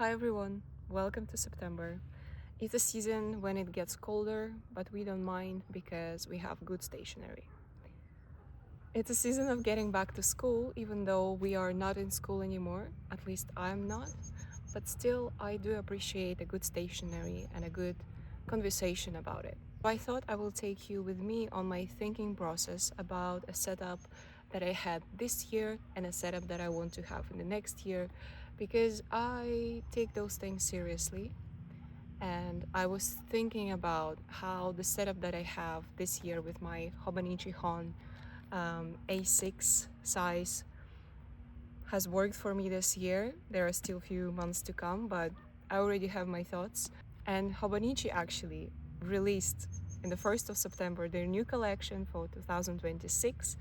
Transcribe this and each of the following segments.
Hi everyone, welcome to September. It's a season when it gets colder, but we don't mind because we have good stationery. It's a season of getting back to school, even though we are not in school anymore, at least I'm not, but still I do appreciate a good stationery and a good conversation about it. I thought I will take you with me on my thinking process about a setup that I had this year and a setup that I want to have in the next year because I take those things seriously. And I was thinking about how the setup that I have this year with my Hobonichi HON A6 size has worked for me this year. There are still a few months to come, but I already have my thoughts. And Hobonichi actually released in the 1st of September their new collection for 2026.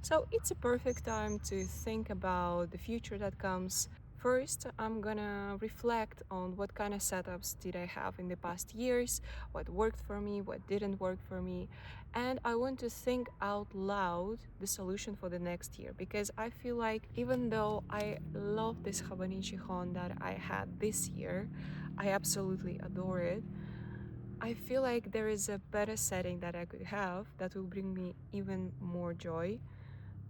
So it's a perfect time to think about the future that comes. First, I'm gonna reflect on what kind of setups did I have in the past years, what worked for me, what didn't work for me, and I want to think out loud the solution for the next year because I feel like even though I love this Hobonichi HON that I had this year, I absolutely adore it. I feel like there is a better setting that I could have that will bring me even more joy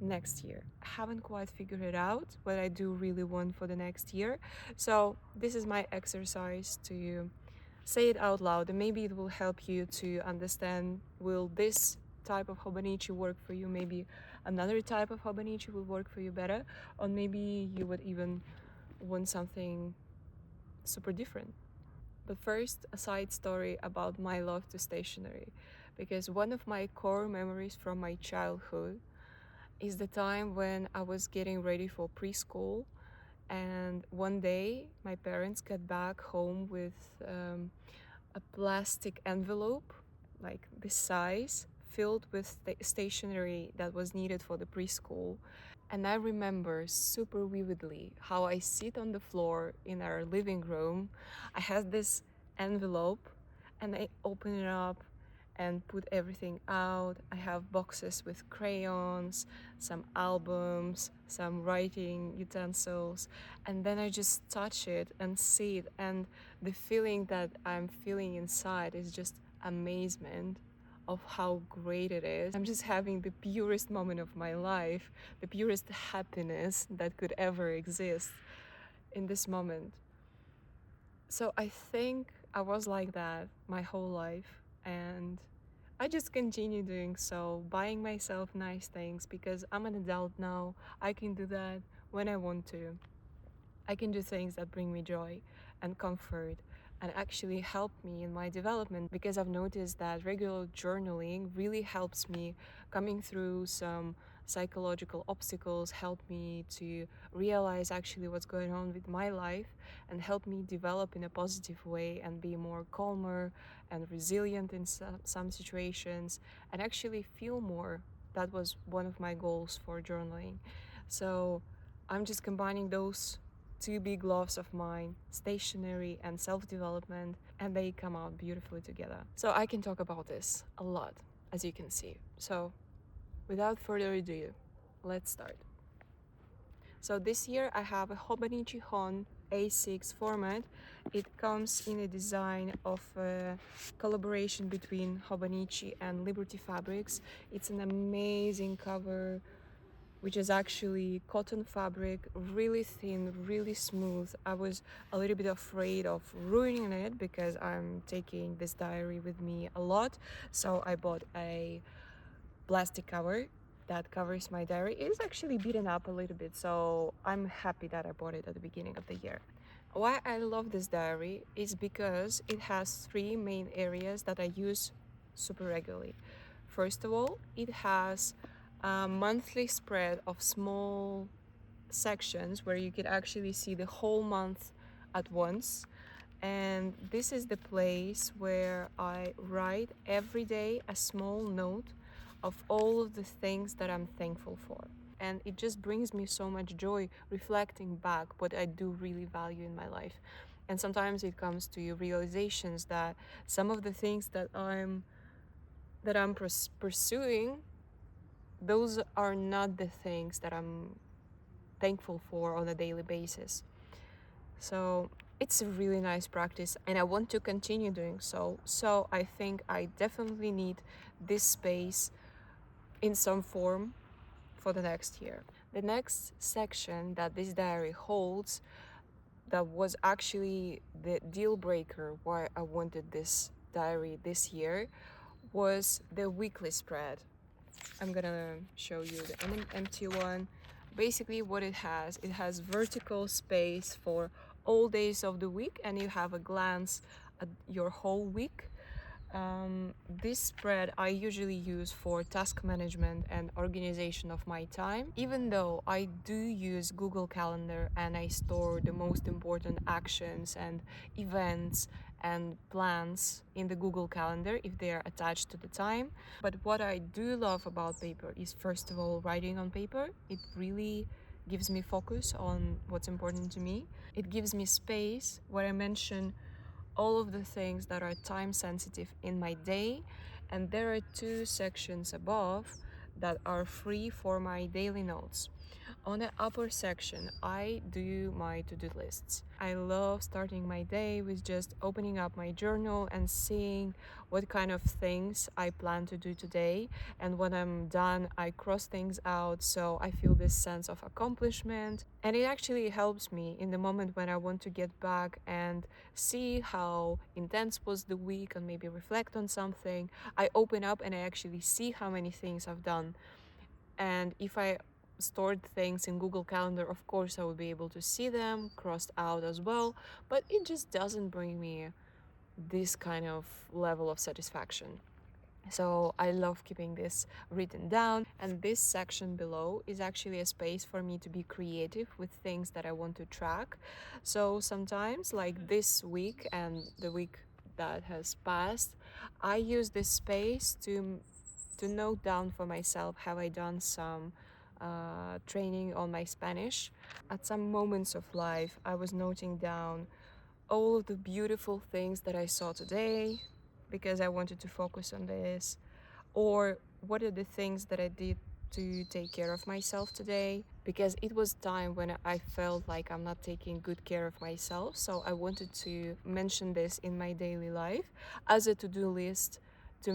next year. I haven't quite figured it out what I do really want for the next year. So this is my exercise to say it out loud, and maybe it will help you to understand, will this type of Hobonichi work for you? Maybe another type of Hobonichi will work for you better, or maybe you would even want something super different. But first, a side story about my love to stationery, because one of my core memories from my childhood is the time when I was getting ready for preschool, and one day my parents got back home with a plastic envelope, like this size, filled with stationery that was needed for the preschool. And I remember super vividly how I sit on the floor in our living room. I had this envelope and I open it up and put everything out. I have boxes with crayons, some albums, some writing utensils, and then I just touch it and see it, and the feeling that I'm feeling inside is just amazement of how great it is. I'm just having the purest moment of my life, the purest happiness that could ever exist in this moment. So I think I was like that my whole life, and I just continue doing so, buying myself nice things because I'm an adult now. I can do that when I want to. I can do things that bring me joy and comfort and actually help me in my development, because I've noticed that regular journaling really helps me coming through some psychological obstacles, help me to realize actually what's going on with my life, and help me develop in a positive way and be more calmer and resilient in some situations and actually feel more. That was one of my goals for journaling. So I'm just combining those two big loves of mine, stationery and self-development, and they come out beautifully together. So I can talk about this a lot, as you can see. So without further ado, let's start. So this year I have a Hobonichi HON A6 format. It comes in a design of a collaboration between Hobonichi and Liberty Fabrics. It's an amazing cover, which is actually cotton fabric, really thin, really smooth. I was a little bit afraid of ruining it because I'm taking this diary with me a lot. So I bought a plastic cover that covers my diary. It is actually beaten up a little bit, so I'm happy that I bought it at the beginning of the year. Why I love this diary is because it has three main areas that I use super regularly. First of all, it has a monthly spread of small sections where you can actually see the whole month at once. And this is the place where I write every day a small note of all of the things that I'm thankful for. And it just brings me so much joy reflecting back what I do really value in my life. And sometimes it comes to realizations that some of the things that I'm pursuing, those are not the things that I'm thankful for on a daily basis. So It's a really nice practice and I want to continue doing so. So I think I definitely need this space in some form for the next year. The next section that this diary holds, that was actually the deal breaker why I wanted this diary this year, was the weekly spread. I'm gonna show you the empty one. Basically what it has vertical space for all days of the week and you have a glance at your whole week. This spread I usually use for task management and organization of my time, even though I do use Google Calendar and I store the most important actions and events and plans in the Google Calendar if they are attached to the time. But what I do love about paper is, first of all, writing on paper. It really gives me focus on what's important to me. It gives me space where I mention all of the things that are time sensitive in my day, and there are two sections above that are free for my daily notes. On the upper section, I do my to-do lists. I love starting my day with just opening up my journal and seeing what kind of things I plan to do today. And when I'm done, I cross things out so I feel this sense of accomplishment. And it actually helps me in the moment when I want to get back and see how intense was the week and maybe reflect on something. I open up and I actually see how many things I've done. And if I stored things in Google Calendar, of course I would be able to see them crossed out as well, but it just doesn't bring me this kind of level of satisfaction. So I love keeping this written down, and this section below is actually a space for me to be creative with things that I want to track. So sometimes, like this week and the week that has passed, I use this space to note down for myself, have I done some training on my Spanish. At some moments of life, I was noting down all of the beautiful things that I saw today because I wanted to focus on this, or what are the things that I did to take care of myself today, because it was time when I felt like I'm not taking good care of myself. So I wanted to mention this in my daily life as a to-do list to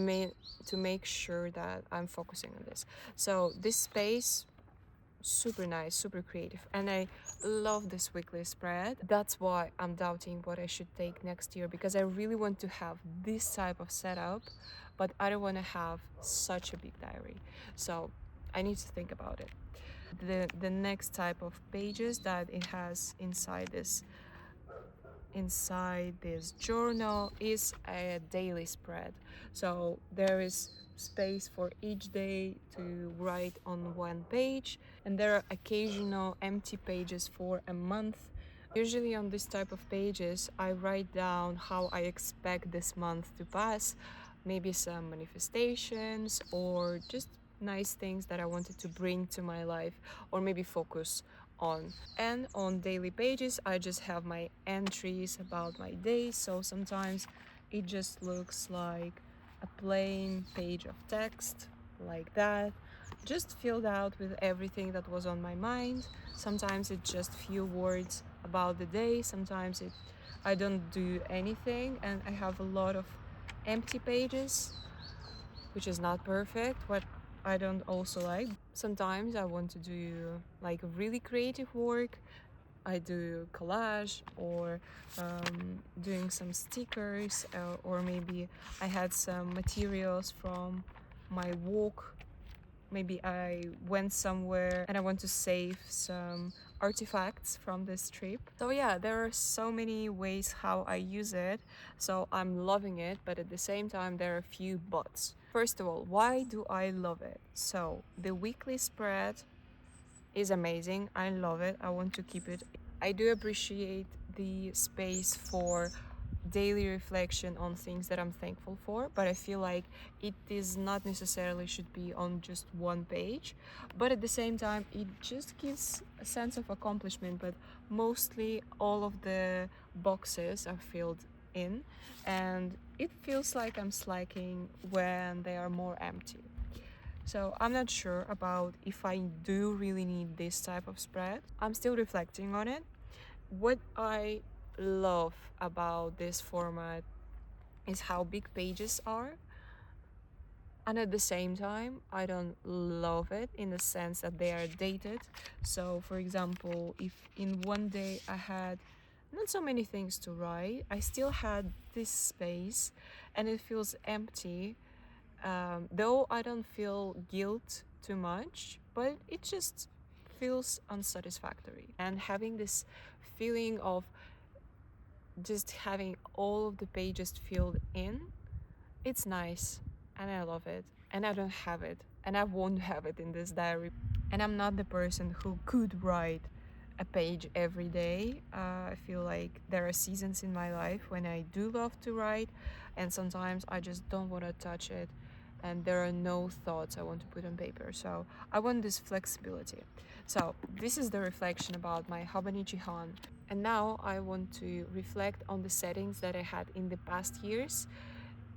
make sure that I'm focusing on this. So this space, super nice, super creative, and I love this weekly spread. That's why I'm doubting what I should take next year, because I really want to have this type of setup, but I don't want to have such a big diary. So I need to think about it. The next type of pages that it has inside this journal is a daily spread. So there is space for each day to write on one page, and there are occasional empty pages for a month. Usually on this type of pages, I write down how I expect this month to pass, maybe some manifestations or just nice things that I wanted to bring to my life or maybe focus on. And on daily pages, I just have my entries about my day. So sometimes it just looks like a plain page of text like that, just filled out with everything that was on my mind. Sometimes it's just few words about the day. Sometimes I don't do anything and I have a lot of empty pages, which is not perfect, what I don't also like. Sometimes I want to do like really creative work. I do collage or doing some stickers, or maybe I had some materials from my walk. Maybe I went somewhere and I want to save some artifacts from this trip. So yeah, there are so many ways how I use it. So I'm loving it, but at the same time there are a few buts. First of all, why do I love it? So the weekly spread is amazing. I love it. I want to keep it. I do appreciate the space for daily reflection on things that I'm thankful for, but I feel like it is not necessarily should be on just one page. But at the same time, it just gives a sense of accomplishment, but mostly all of the boxes are filled in, and it feels like I'm slacking when they are more empty. So I'm not sure about if I do really need this type of spread. I'm still reflecting on it. What I love about this format is how big pages are, and at the same time I don't love it in the sense that they are dated. So for example, if in one day I had not so many things to write, I still had this space and it feels empty, though I don't feel guilt too much, but it just feels unsatisfactory. And having this feeling of just having all of the pages filled in, it's nice and I love it. And I don't have it, and I won't have it in this diary. And I'm not the person who could write a page every day. I feel like there are seasons in my life when I do love to write, and sometimes I just don't want to touch it, and there are no thoughts I want to put on paper. So I want this flexibility. So this is the reflection about my Hobonichi HON. And now I want to reflect on the settings that I had in the past years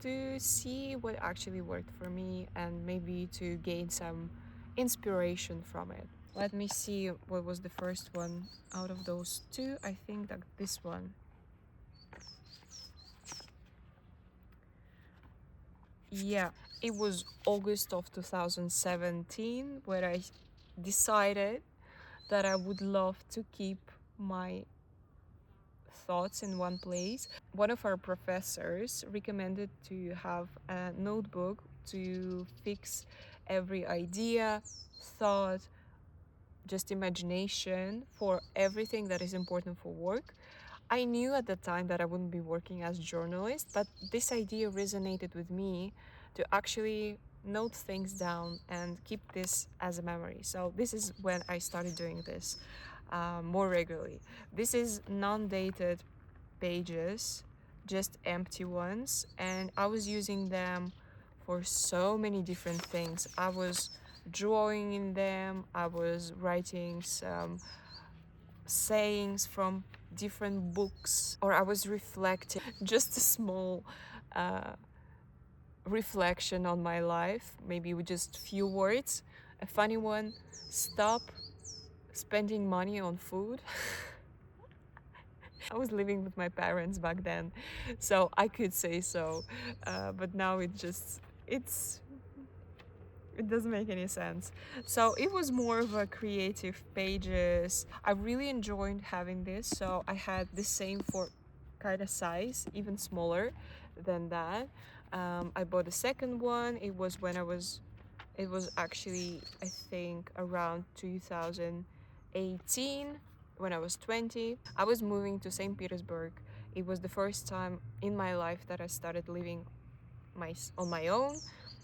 to see what actually worked for me and maybe to gain some inspiration from it. Let me see what was the first one out of those two. I think that this one. Yeah, it was August of 2017 where I decided that I would love to keep my thoughts in one place. One of our professors recommended to have a notebook to fix every idea, thought, just imagination for everything that is important for work. I knew at the time that I wouldn't be working as a journalist, but this idea resonated with me to actually note things down and keep this as a memory. So this is when I started doing this more regularly. This is non-dated pages, just empty ones, and I was using them for so many different things. I was drawing in them, I was writing some sayings from different books, or I was reflecting just a small uh, reflection on my life, maybe with just few words. A funny one: stop spending money on food. I was living with my parents back then, so I could say so, but now it doesn't make any sense. So it was more of a creative pages. I really enjoyed having this, so I had the same for kind of size, even smaller than that. I bought a second one. It was actually, I think, around 2018 when I was 20. I was moving to St. Petersburg. It was the first time in my life that I started living on my own,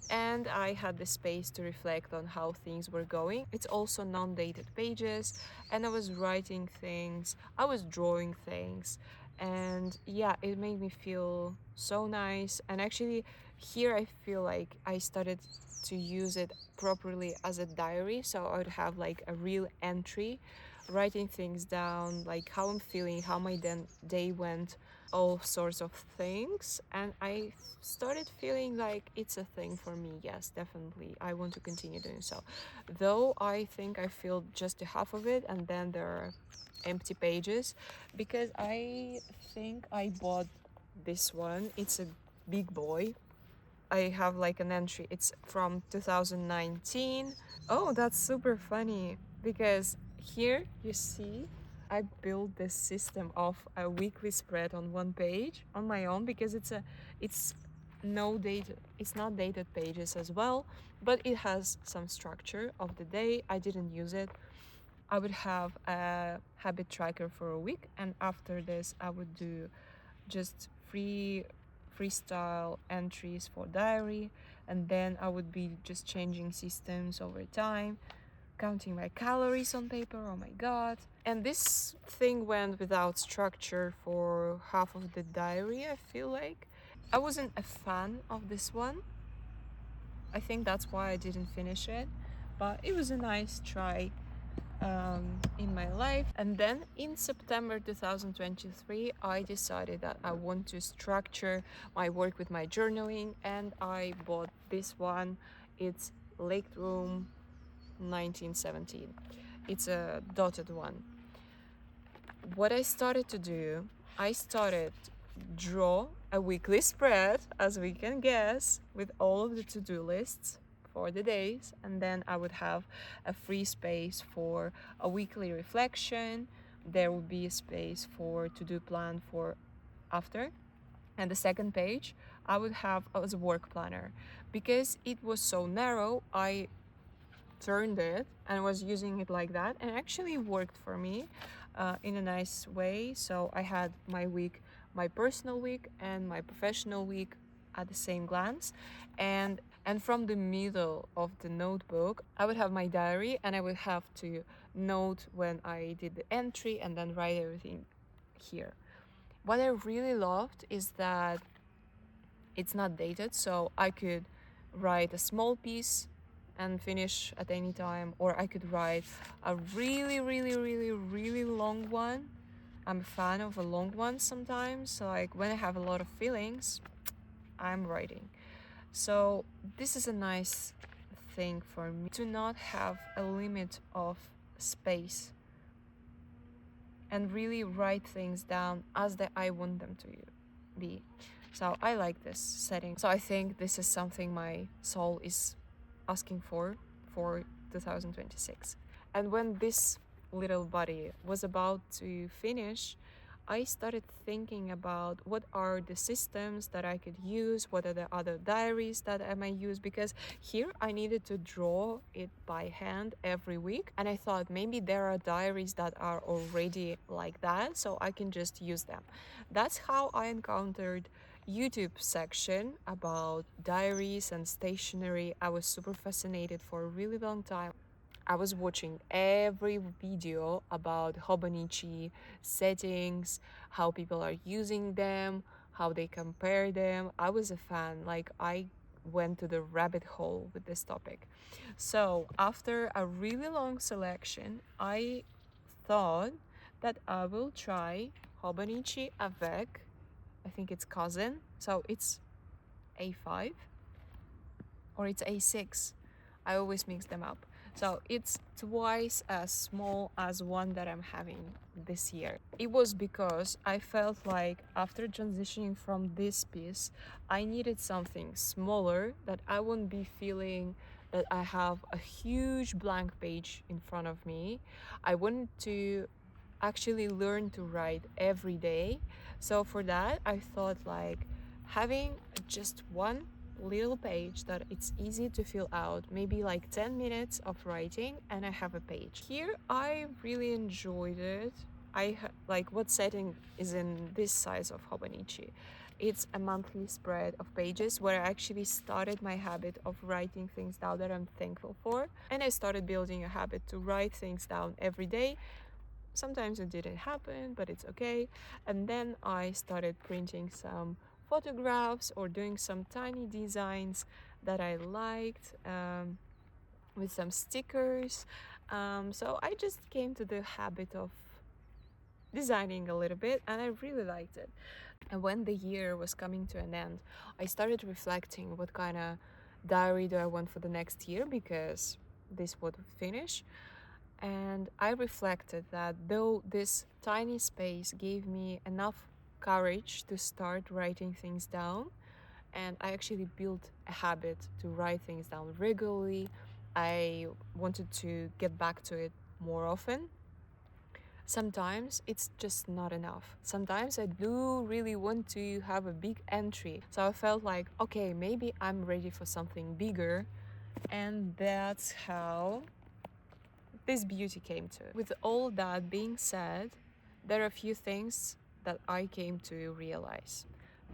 and I had the space to reflect on how things were going. It's also non-dated pages, and I was writing things, I was drawing things, and yeah, it made me feel so nice. And actually here I feel like I started to use it properly as a diary, so I would have like a real entry, writing things down, like how I'm feeling, how my day went, all sorts of things. And I started feeling like it's a thing for me. Yes, definitely I want to continue doing so, though I think I feel just a half of it and then there are empty pages, because I think I bought this one. It's a big boy. I have like an entry, it's from 2019. Oh, that's super funny, because here you see I built this system of a weekly spread on one page on my own, because it's no date, it's not dated pages as well, but it has some structure of the day. I didn't use it. I would have a habit tracker for a week, and after this I would do just freestyle entries for diary, and then I would be just changing systems over time, counting my calories on paper. Oh my god. And this thing went without structure for half of the diary, I feel like. I wasn't a fan of this one. I think that's why I didn't finish it, but it was a nice try in my life. And then in September 2023, I decided that I want to structure my work with my journaling, and I bought this one. It's Lake Room 1917. It's a dotted one. What I started to do I started draw a weekly spread, as we can guess, with all of the to-do lists for the days, and then I would have a free space for a weekly reflection. There would be a space for to-do plan for after, and the second page I would have as a work planner. Because it was so narrow, I turned it and was using it like that, and it actually worked for me in a nice way. So I had my week, my personal week and my professional week at the same glance, and from the middle of the notebook I would have my diary, and I would have to note when I did the entry and then write everything here. What I really loved is that it's not dated, so I could write a small piece and finish at any time, or I could write a really, really, really, really long one. I'm a fan of a long one sometimes, so like when I have a lot of feelings, I'm writing. So this is a nice thing for me to not have a limit of space and really write things down as that I want them to be. So I like this setting. So I think this is something my soul is asking for 2026. And when this little body was about to finish, I started thinking about what are the systems that I could use, what are the other diaries that I might use, because here I needed to draw it by hand every week, and I thought maybe there are diaries that are already like that, so I can just use them. That's how I encountered YouTube section about diaries and stationery. I was super fascinated for a really long time. I was watching every video about Hobonichi settings, how people are using them, how they compare them. I was a fan, like I went to the rabbit hole with this topic. So after a really long selection, I thought that I will try Hobonichi Avec, I think it's Cousin, so it's A5 or it's A6. I always mix them up. So it's twice as small as one that I'm having this year. It was because I felt like after transitioning from this piece, I needed something smaller that I wouldn't be feeling that I have a huge blank page in front of me. I wanted to actually learn to write every day. So for that, I thought like having just one little page that it's easy to fill out, maybe like 10 minutes of writing, and I have a page. Here I really enjoyed it. Like what setting is in this size of Hobonichi. It's a monthly spread of pages where I actually started my habit of writing things down that I'm thankful for, and I started building a habit to write things down every day. Sometimes it didn't happen, but it's okay. And then I started printing some photographs or doing some tiny designs that I liked, with some stickers. So I just came to the habit of designing a little bit, and I really liked it. And when the year was coming to an end, I started reflecting what kind of diary do I want for the next year, because this would finish. And I reflected that though this tiny space gave me enough courage to start writing things down, and I actually built a habit to write things down regularly. I wanted to get back to it more often. Sometimes it's just not enough. Sometimes I do really want to have a big entry. So I felt like, okay, maybe I'm ready for something bigger. And that's how this beauty came to. With all that being said, there are a few things that I came to realize.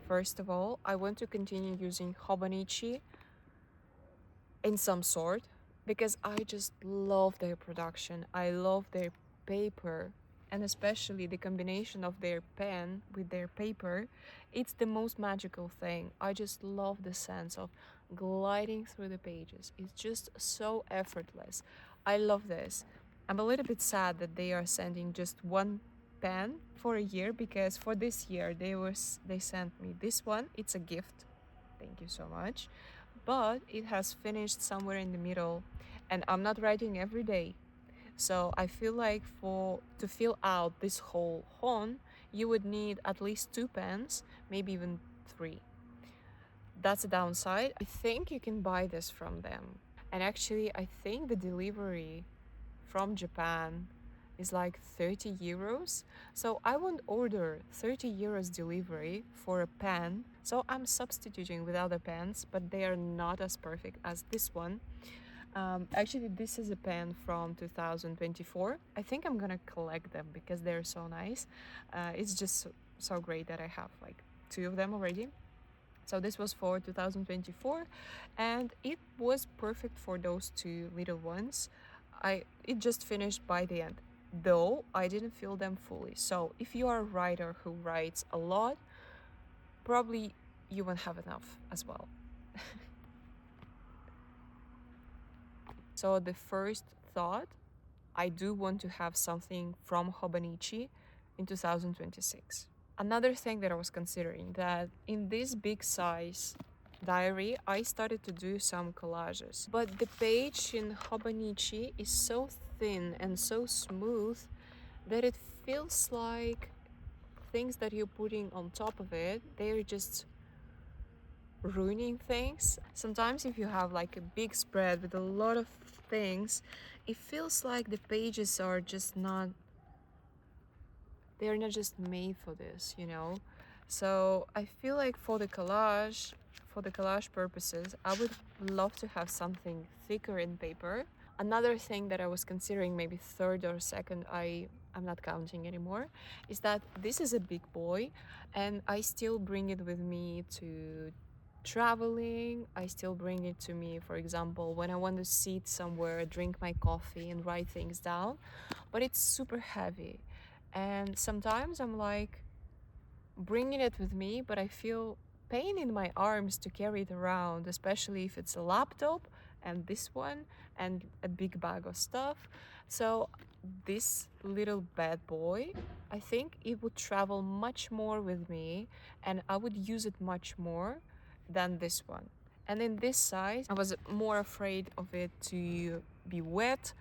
First of all, I want to continue using Hobonichi in some sort, because I just love their production. I love their paper, and especially the combination of their pen with their paper. It's the most magical thing. I just love the sense of gliding through the pages. It's just so effortless. I love this. I'm a little bit sad that they are sending just one pen for a year, because for this year they sent me this one. It's a gift. Thank you so much. But it has finished somewhere in the middle, and I'm not writing every day. So I feel like for to fill out this whole hon, you would need at least 2 pens, maybe even 3. That's a downside. I think you can buy this from them. And actually, I think the delivery from Japan is like 30 euros. So I won't order 30 euros delivery for a pen. So I'm substituting with other pens, but they are not as perfect as this one. Actually, this is a pen from 2024. I think I'm gonna collect them because they're so nice. It's just so great that I have like 2 of them already. So this was for 2024, and it was perfect for those 2 little ones. It just finished by the end, though I didn't fill them fully. So if you are a writer who writes a lot, probably you won't have enough as well. So the first thought, I do want to have something from Hobonichi in 2026. Another thing that I was considering, that in this big size diary, I started to do some collages. But the page in Hobonichi is so thin and so smooth that it feels like things that you're putting on top of it, they're just ruining things. Sometimes if you have like a big spread with a lot of things, it feels like the pages are just not, they're not just made for this, you know? So I feel like for the collage purposes, I would love to have something thicker in paper. Another thing that I was considering, maybe third or second, I'm not counting anymore, is that this is a big boy and I still bring it with me to traveling. I still bring it to me, for example, when I want to sit somewhere, drink my coffee and write things down, but it's super heavy. And sometimes I'm like bringing it with me, but I feel pain in my arms to carry it around, especially if it's a laptop and this one and a big bag of stuff. So this little bad boy, I think it would travel much more with me and I would use it much more than this one. And in this size, I was more afraid of it to be wet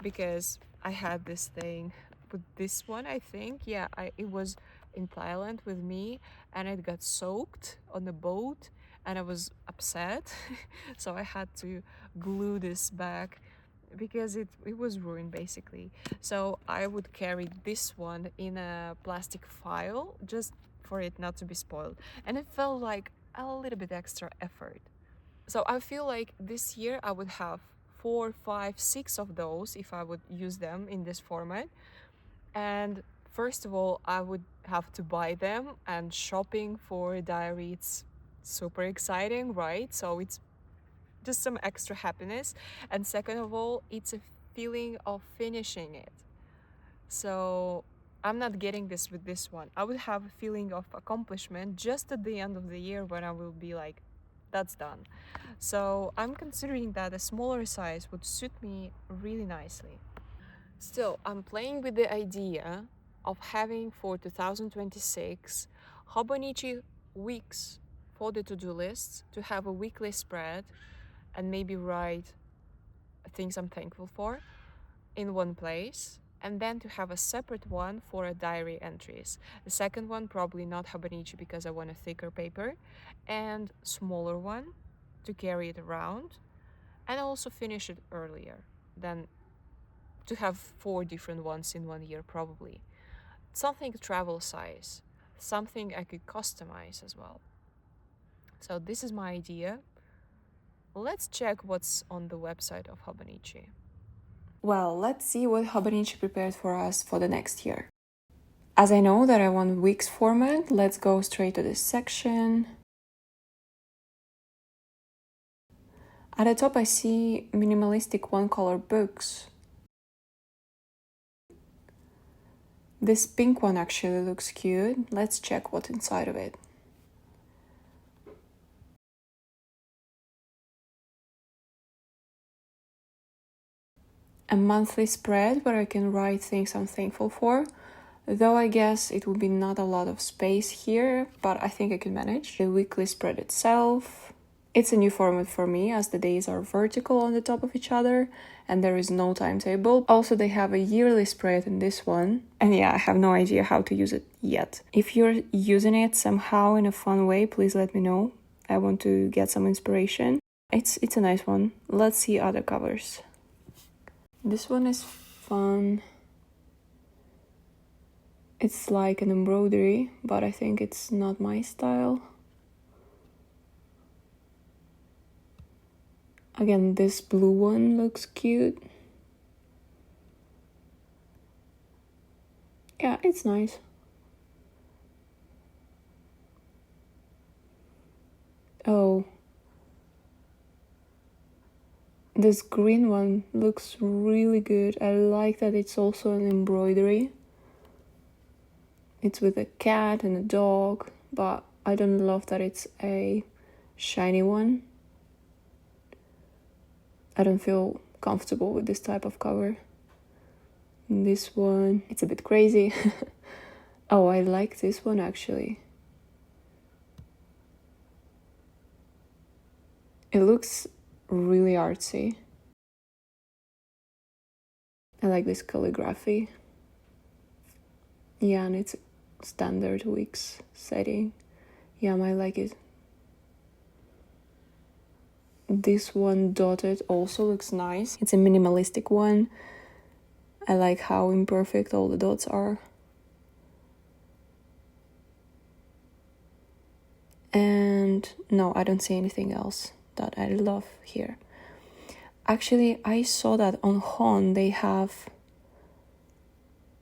because I had this thing with this one, I think. Yeah, it was in Thailand with me and it got soaked on the boat and I was upset. So I had to glue this back because it was ruined basically. So I would carry this one in a plastic file just for it not to be spoiled. And it felt like a little bit extra effort. So I feel like this year I would have 4, 5, 6 of those if I would use them in this format. And first of all, I would have to buy them, and shopping for a diary, it's super exciting, right? So it's just some extra happiness. And second of all, it's a feeling of finishing it. So I'm not getting this with this one. I would have a feeling of accomplishment just at the end of the year when I will be like, that's done. So I'm considering that a smaller size would suit me really nicely. Still, I'm playing with the idea of having for 2026 Hobonichi weeks for the to-do lists, to have a weekly spread and maybe write things I'm thankful for in one place, and then to have a separate one for a diary entries. The second one probably not Hobonichi because I want a thicker paper, and smaller one to carry it around, and also finish it earlier than to have 4 different ones in 1 year probably. Something travel size, something I could customize as well. So this is my idea. Let's check what's on the website of Hobonichi. Well, let's see what Hobonichi prepared for us for the next year. As I know that I want weeks format, let's go straight to this section. At the top I see minimalistic one-color books. This pink one actually looks cute. Let's check what's inside of it. A monthly spread where I can write things I'm thankful for, though I guess it would be not a lot of space here, but I think I can manage. The weekly spread itself, It's a new format for me as the days are vertical on the top of each other and there is no timetable. Also, they have a yearly spread in this one. And yeah, I have no idea how to use it yet. If you're using it somehow in a fun way, please let me know. I want to get some inspiration. It's a nice one. Let's see other covers. This one is fun. It's like an embroidery, but I think it's not my style. Again, this blue one looks cute. Yeah, it's nice. Oh. This green one looks really good. I like that it's also an embroidery. It's with a cat and a dog, but I don't love that it's a shiny one. I don't feel comfortable with this type of cover. This one, it's a bit crazy. Oh, I like this one actually. It looks really artsy. I like this calligraphy. Yeah, and it's standard weeks setting. Yeah, I like it. This one dotted also looks nice. It's a minimalistic one. I like how imperfect all the dots are. And no, I don't see anything else that I love here. Actually, I saw that on HON they have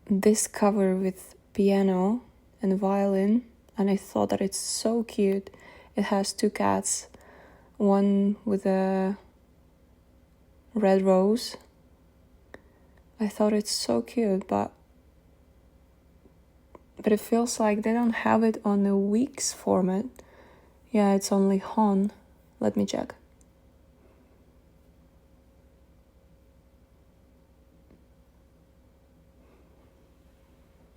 this cover with piano and violin, and I thought that it's so cute. It has two cats, one with a red rose. I thought it's so cute, but it feels like they don't have it on the weeks format. Yeah, it's only HON. Let me check.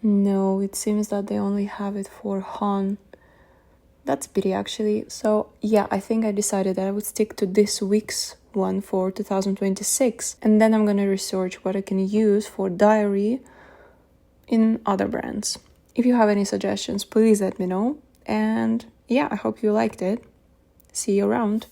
No, it seems that they only have it for HON. That's pity actually. So yeah, I think I decided that I would stick to this week's one for 2026. And then I'm gonna research what I can use for diary in other brands. If you have any suggestions, please let me know. And yeah, I hope you liked it. See you around.